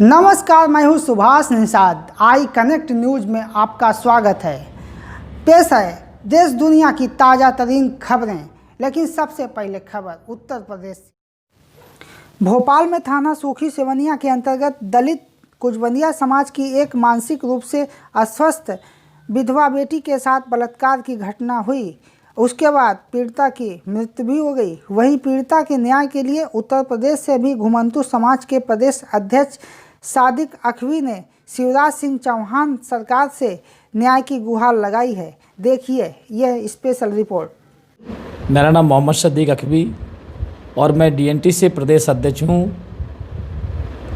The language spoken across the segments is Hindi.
नमस्कार, मैं हूं Subhash Nishad. I connect news में आपका स्वागत है। पेश है देश दुनिया की ताज़ा तरीन खबरें, लेकिन सबसे पहले खबर उत्तर प्रदेश से। भोपाल में थाना सूखी सेवनिया के अंतर्गत दलित कुचबंदिया समाज की एक मानसिक रूप से अस्वस्थ विधवा बेटी के साथ बलात्कार की घटना हुई। उसके बाद पीड़िता की मृत्यु भी हो गई। वहीं पीड़िता के न्याय के लिए उत्तर प्रदेश से भी घुमंतू समाज के प्रदेश अध्यक्ष सादिक अखवी ने शिवराज सिंह चौहान सरकार से न्याय की गुहार लगाई है। देखिए यह स्पेशल रिपोर्ट। मेरा नाम मोहम्मद सादिक अखवी और मैं डीएनटी से प्रदेश अध्यक्ष हूँ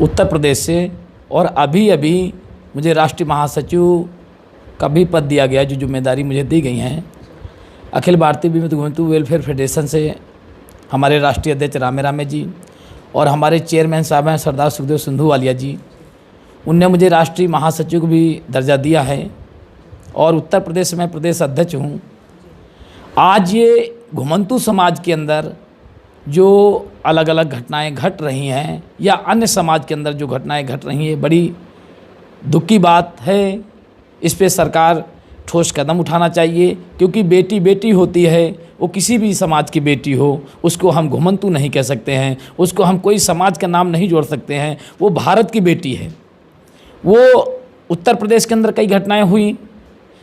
उत्तर प्रदेश से। और अभी मुझे राष्ट्रीय महासचिव का भी पद दिया गया, जो जिम्मेदारी मुझे दी गई हैं। अखिल भारतीय विमुक्त घुमंतू वेलफेयर फेडरेशन से हमारे राष्ट्रीय अध्यक्ष रामे जी और हमारे चेयरमैन साहब हैं सरदार सुखदेव सिंधुवालिया जी, उनने मुझे राष्ट्रीय महासचिव को भी दर्जा दिया है और उत्तर प्रदेश में प्रदेश अध्यक्ष हूँ। आज ये घुमंतू समाज के अंदर जो अलग अलग घटनाएं घट रही हैं या अन्य समाज के अंदर जो घटनाएं घट रही हैं, बड़ी दुख की बात है। इस पे सरकार ठोस कदम उठाना चाहिए, क्योंकि बेटी बेटी होती है। वो किसी भी समाज की बेटी हो, उसको हम घुमंतू नहीं कह सकते हैं, उसको हम कोई समाज का नाम नहीं जोड़ सकते हैं। वो भारत की बेटी है। वो उत्तर प्रदेश के अंदर कई घटनाएं हुई,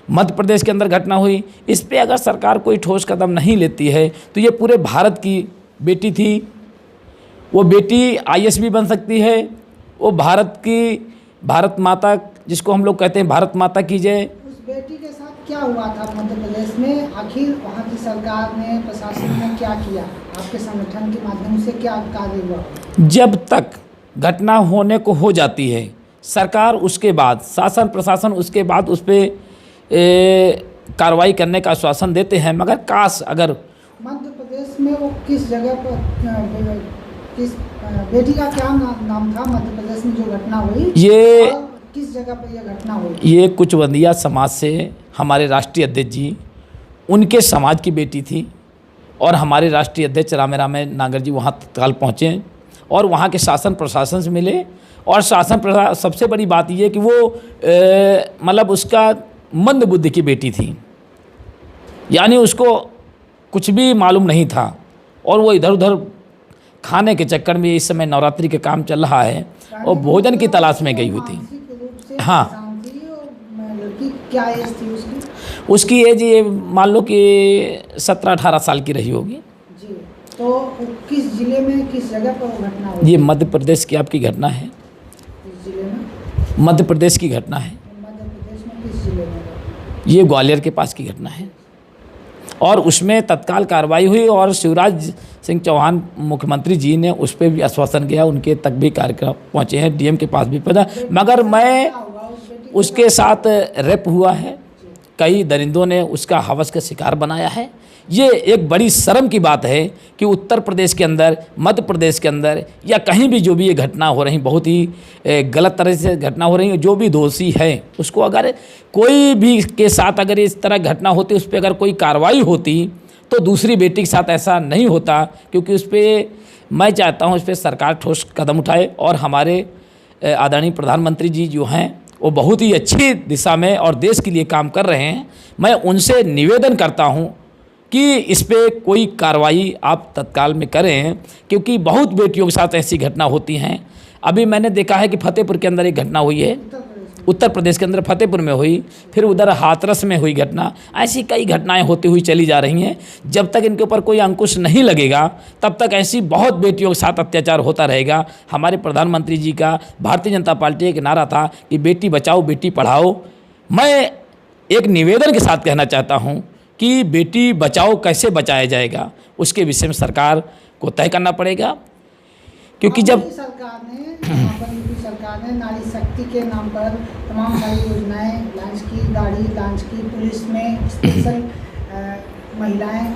मध्य प्रदेश के अंदर घटना हुई। इस पे अगर सरकार कोई ठोस कदम नहीं लेती है तो ये पूरे भारत की बेटी थी। वो बेटी आईएएस भी बन सकती है। वो भारत माता, जिसको हम लोग कहते हैं भारत माता की जय। उस बेटी के साथ क्या हुआ था मध्य प्रदेश में? आखिर वहाँ की सरकार ने, प्रशासन ने क्या किया? आपके संगठन के माध्यम से क्या कार्य हुआ? जब तक घटना होने को हो जाती है, सरकार उसके बाद, शासन प्रशासन उसके बाद उस पर कार्रवाई करने का आश्वासन देते हैं। मगर काश अगर मध्य प्रदेश में वो किस जगह पर, किस बेटी का क्या नाम था मध्य प्रदेश में जो घटना हुई? ये किस जगह पर यह घटना हुई? ये कुचबंदिया समाज से हमारे राष्ट्रीय अध्यक्ष जी, उनके समाज की बेटी थी और हमारे राष्ट्रीय अध्यक्ष रामे नागर जी वहाँ तत्काल पहुँचे और वहाँ के शासन प्रशासन से मिले। और शासन प्रशासन, सबसे बड़ी बात ये कि वो मतलब उसका मंद बुद्धि की बेटी थी, यानी उसको कुछ भी मालूम नहीं था और वो इधर उधर खाने के चक्कर में, इस समय नवरात्रि के काम चल रहा है, और भोजन की तलाश में गई हुई थी। हाँ, क्या एज थी उसकी एज ये मान लो कि 17-18 साल की रही होगी जी। तो किस जिले में, किस जगह पर वो घटना हुई? ये मध्य प्रदेश की आपकी घटना है। किस जिले में? मध्य प्रदेश की घटना है। मध्य प्रदेश में किस जिले में? ये ग्वालियर के पास की घटना है और उसमें तत्काल कार्रवाई हुई और शिवराज सिंह चौहान मुख्यमंत्री जी ने उस पर भी आश्वासन किया। उनके तक भी कार्यक्रम पहुँचे हैं, डीएम के पास भी पहुँचा। मगर मैं उसके साथ रेप हुआ है, कई दरिंदों ने उसका हवस का शिकार बनाया है। ये एक बड़ी शर्म की बात है कि उत्तर प्रदेश के अंदर, मध्य प्रदेश के अंदर या कहीं भी जो भी ये घटना हो रही, बहुत ही गलत तरह से घटना हो रही है। जो भी दोषी है उसको, अगर कोई भी के साथ अगर इस तरह घटना होती, उस पर अगर कोई कार्रवाई होती तो दूसरी बेटी के साथ ऐसा नहीं होता। क्योंकि उस पर मैं चाहता हूँ, उस पर सरकार ठोस कदम उठाए और हमारे आदरणीय प्रधानमंत्री जी जो हैं वो बहुत ही अच्छी दिशा में और देश के लिए काम कर रहे हैं। मैं उनसे निवेदन करता हूं कि इस पे कोई कार्रवाई आप तत्काल में करें, क्योंकि बहुत बेटियों के साथ ऐसी घटना होती हैं। अभी मैंने देखा है कि फतेहपुर के अंदर एक घटना हुई है, उत्तर प्रदेश के अंदर फतेहपुर में हुई, फिर उधर हाथरस में हुई घटना। ऐसी कई घटनाएं होती हुई चली जा रही हैं। जब तक इनके ऊपर कोई अंकुश नहीं लगेगा, तब तक ऐसी बहुत बेटियों के साथ अत्याचार होता रहेगा। हमारे प्रधानमंत्री जी का, भारतीय जनता पार्टी एक नारा था कि बेटी बचाओ बेटी पढ़ाओ। मैं एक निवेदन के साथ कहना चाहता हूँ कि बेटी बचाओ कैसे बचाया जाएगा, उसके विषय में सरकार को तय करना पड़ेगा। क्योंकि जब सरकार ने नारी शक्ति के नाम पर तमाम सारी योजनाएं लॉन्च की, गाड़ी लॉन्च की, पुलिस में स्पेशल महिलाएं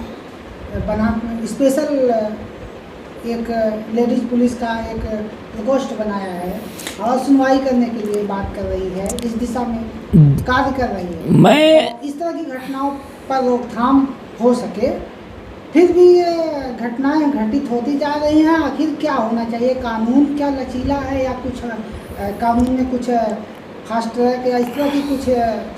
बना, स्पेशल एक लेडीज पुलिस का एक प्रकोष्ठ बनाया है और सुनवाई करने के लिए बात कर रही है, इस दिशा में कार्य कर रही है। मैं इस तरह की घटनाओं पर रोकथाम हो सके, फिर भी ये घटनाएं घटित होती जा रही हैं। आखिर क्या होना चाहिए? कानून क्या लचीला है या कुछ कानून में कुछ फास्ट ट्रैक या इस तरह की कुछ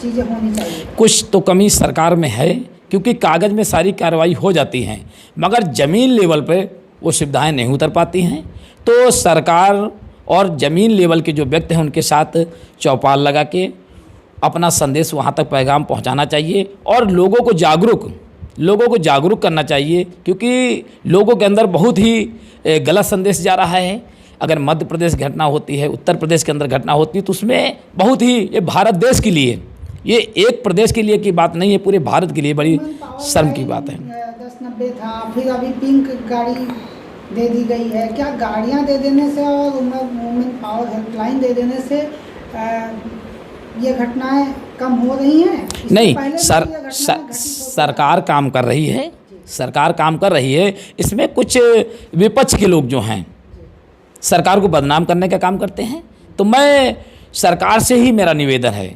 चीज़ें होनी चाहिए? कुछ तो कमी सरकार में है, क्योंकि कागज़ में सारी कार्रवाई हो जाती हैं, मगर ज़मीन लेवल पे वो सुविधाएं नहीं उतर पाती हैं। तो सरकार और ज़मीन लेवल के जो व्यक्ति हैं उनके साथ चौपाल लगा के अपना संदेश वहाँ तक पैगाम पहुँचाना चाहिए और लोगों को जागरूक करना चाहिए, क्योंकि लोगों के अंदर बहुत ही गलत संदेश जा रहा है। अगर मध्य प्रदेश घटना होती है, उत्तर प्रदेश के अंदर घटना होती है, तो उसमें बहुत ही, ये भारत देश के लिए, ये एक प्रदेश के लिए की बात नहीं है, पूरे भारत के लिए बड़ी शर्म की बात है। 1090 था, फिर अभी पिंक गाड़ी दे दी गई है। क्या गाड़ियां दे देने से और वुमेन पावर हेल्पलाइन दे देने से ये घटनाएं कम हो रही हैं? नहीं, सरकार काम कर रही है, सरकार काम कर रही है। इसमें कुछ विपक्ष के लोग जो हैं सरकार को बदनाम करने का काम करते हैं। तो मैं सरकार से ही मेरा निवेदन है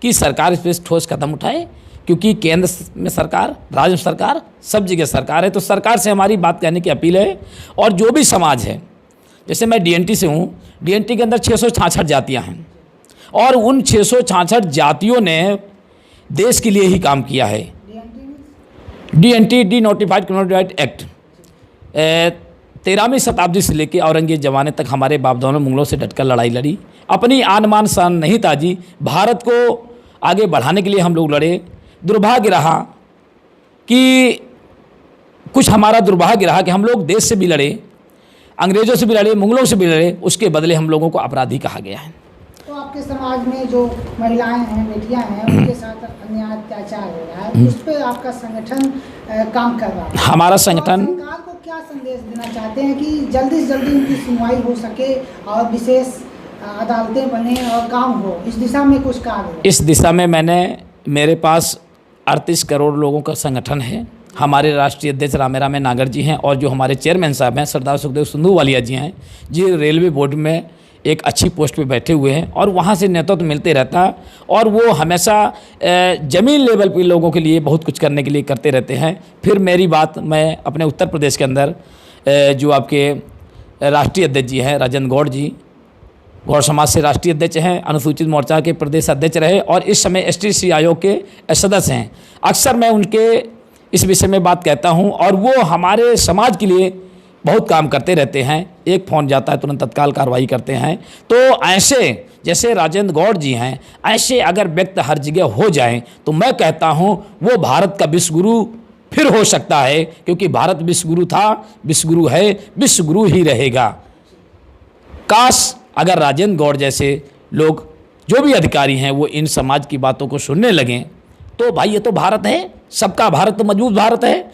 कि सरकार इस पर ठोस कदम उठाए, क्योंकि केंद्र में सरकार, राज्य में सरकार, सब जगह सरकार है। तो सरकार से हमारी बात कहने की अपील है। और जो भी समाज है, जैसे मैं डीएनटी से हूँ, डीएनटी के अंदर 666 जातियाँ हैं और उन 666 जातियों ने देश के लिए ही काम किया है। DNT, denotified criminal right act, 13वीं शताब्दी से लेकर औरंगजेब जमाने तक हमारे बाप दादों ने मुगलों से डटकर लड़ाई लड़ी, अपनी आन मान शान नहीं ताजी, भारत को आगे बढ़ाने के लिए हम लोग लड़े। दुर्भाग्य रहा कि कुछ हमारा दुर्भाग्य रहा कि हम लोग देश से भी लड़े, अंग्रेज़ों से भी लड़े, मुगलों से भी लड़े, उसके बदले हम लोगों को अपराधी कहा गया है। तो आपके समाज में जो महिलाएं हैं, बेटियां हैं, उनके साथ अन्याय अत्याचार हो रहा है, उस पर आपका संगठन काम कर रहा है। हमारा संगठन तो सरकार को क्या संदेश देना चाहते हैं कि जल्दी से जल्दी उनकी सुनवाई हो सके और विशेष अदालतें बने और काम हो, इस दिशा में कुछ कार्य हो? इस दिशा में मेरे पास 38 करोड़ लोगों का संगठन है। हमारे राष्ट्रीय अध्यक्ष रामेरामे नागर जी हैं और जो हमारे चेयरमैन साहब हैं सरदार सुखदेव सिंधुवालिया जी हैं, जी रेलवे बोर्ड में एक अच्छी पोस्ट पे बैठे हुए हैं और वहाँ से नेतृत्व मिलते रहता है और वो हमेशा ज़मीन लेवल पे लोगों के लिए बहुत कुछ करने के लिए करते रहते हैं। फिर मेरी बात, मैं अपने उत्तर प्रदेश के अंदर जो आपके राष्ट्रीय अध्यक्ष जी हैं राजेंद्र गौड़ जी, गौड़ समाज से राष्ट्रीय अध्यक्ष हैं, अनुसूचित मोर्चा के प्रदेश अध्यक्ष रहे और इस समय एसटीसी आयोग के सदस्य हैं। अक्सर मैं उनके इस विषय में बात कहता हूं और वो हमारे समाज के लिए बहुत काम करते रहते हैं। एक फ़ोन जाता है तुरंत तत्काल कार्रवाई करते हैं। तो ऐसे जैसे राजेंद्र गौड़ जी हैं, ऐसे अगर व्यक्ति हर जगह हो जाएं तो मैं कहता हूं वो भारत का विश्वगुरु फिर हो सकता है, क्योंकि भारत विश्वगुरु था, विश्वगुरु है, विश्वगुरु ही रहेगा। काश अगर राजेंद्र गौड़ जैसे लोग, जो भी अधिकारी हैं, वो इन समाज की बातों को सुनने लगें तो भाई ये तो भारत है, सबका भारत तो मजबूत भारत है।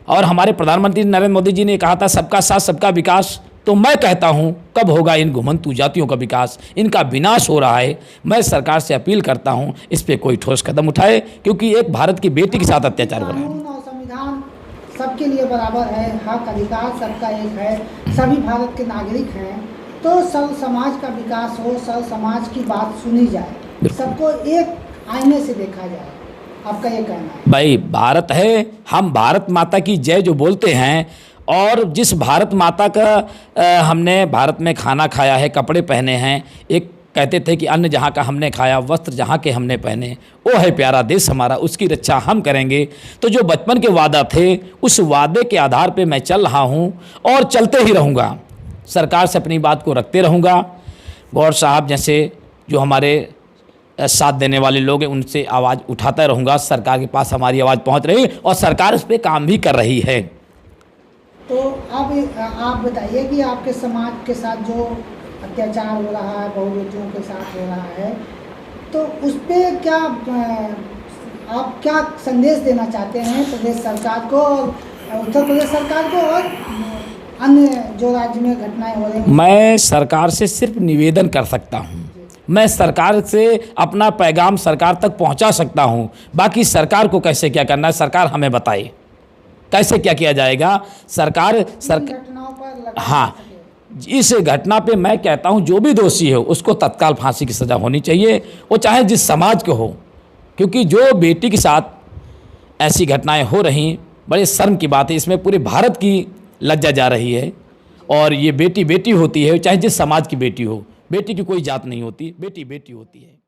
और हमारे प्रधानमंत्री नरेंद्र मोदी जी ने कहा था सबका साथ सबका विकास। तो मैं कहता हूं कब होगा इन घुमंतू जातियों का विकास? इनका विनाश हो रहा है। मैं सरकार से अपील करता हूं इस पे कोई ठोस कदम उठाए, क्योंकि एक भारत की बेटी के साथ अत्याचार हो रहा है। कानून और संविधान सबके लिए बराबर है, हक अधिकार सबका एक है, सभी भारत के नागरिक हैं। तो सब समाज का विकास हो, सब समाज की बात सुनी जाए, सबको एक आईने से देखा जाए, आपका ये कहना है? भाई भारत है, हम भारत माता की जय जो बोलते हैं, और जिस भारत माता का हमने भारत में खाना खाया है, कपड़े पहने हैं, एक कहते थे कि अन्न जहाँ का हमने खाया, वस्त्र जहाँ के हमने पहने, वो है प्यारा देश हमारा, उसकी रक्षा हम करेंगे। तो जो बचपन के वादा थे, उस वादे के आधार पे मैं चल रहा हूँ और चलते ही रहूँगा। सरकार से अपनी बात को रखते रहूँगा। गौड़ साहब जैसे जो हमारे साथ देने वाले लोग हैं, उनसे आवाज़ उठाता रहूँगा। सरकार के पास हमारी आवाज़ पहुँच रही है और सरकार उस पर काम भी कर रही है। तो अब आप बताइए कि आपके समाज के साथ जो अत्याचार हो रहा है, बहु बेटियों के साथ हो रहा है, तो उस पर क्या आप क्या संदेश देना चाहते हैं प्रदेश सरकार को, उत्तर प्रदेश सरकार को और अन्य जो राज्य में घटनाएं हो रही हैं? मैं सरकार से सिर्फ निवेदन कर सकता हूं, मैं सरकार से अपना पैगाम सरकार तक पहुंचा सकता हूं। बाकी सरकार को कैसे क्या करना है, सरकार हमें बताए कैसे क्या किया जाएगा। सरकार हाँ, इस घटना पे मैं कहता हूं जो भी दोषी हो उसको तत्काल फांसी की सज़ा होनी चाहिए, वो चाहे जिस समाज को हो। क्योंकि जो बेटी के साथ ऐसी घटनाएं हो रही, बड़े शर्म की बात है। इसमें पूरे भारत की लज्जा जा रही है। और ये बेटी बेटी होती है, चाहे जिस समाज की बेटी हो, बेटी की कोई जात नहीं होती, बेटी बेटी होती है।